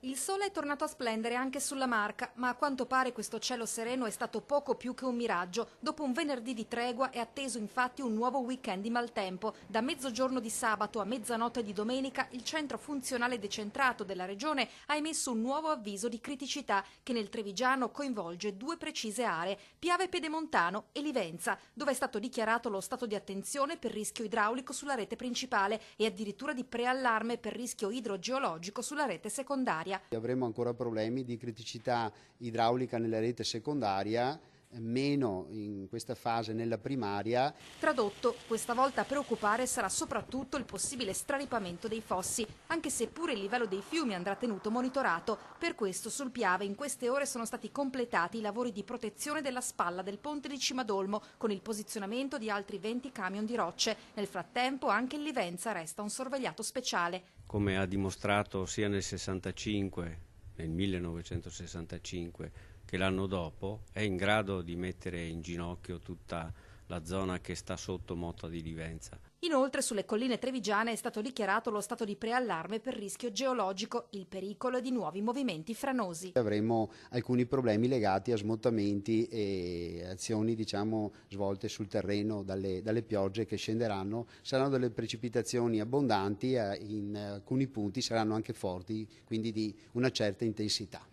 Il sole è tornato a splendere anche sulla Marca, ma a quanto pare questo cielo sereno è stato poco più che un miraggio. Dopo un venerdì di tregua è atteso infatti un nuovo weekend di maltempo. Da mezzogiorno di sabato a mezzanotte di domenica il centro funzionale decentrato della regione ha emesso un nuovo avviso di criticità che nel Trevigiano coinvolge due precise aree, Piave Pedemontano e Livenza, dove è stato dichiarato lo stato di attenzione per rischio idraulico sulla rete principale e addirittura di preallarme per rischio idrogeologico sulla rete secondaria. Avremo ancora problemi di criticità idraulica nella rete secondaria, meno in questa fase nella primaria. Tradotto, questa volta a preoccupare sarà soprattutto il possibile straripamento dei fossi, anche se pure il livello dei fiumi andrà tenuto monitorato. Per questo sul Piave in queste ore sono stati completati i lavori di protezione della spalla del ponte di Cimadolmo, con il posizionamento di altri 20 camion di rocce. Nel frattempo anche in Livenza resta un sorvegliato speciale. Come ha dimostrato sia nel 65, nel 1965, che l'anno dopo, è in grado di mettere in ginocchio tutta la zona che sta sotto Motta di Livenza. Inoltre sulle colline trevigiane è stato dichiarato lo stato di preallarme per rischio geologico, il pericolo di nuovi movimenti franosi. Avremo alcuni problemi legati a smottamenti e azioni svolte sul terreno dalle piogge che scenderanno. Saranno delle precipitazioni abbondanti, in alcuni punti saranno anche forti, quindi di una certa intensità.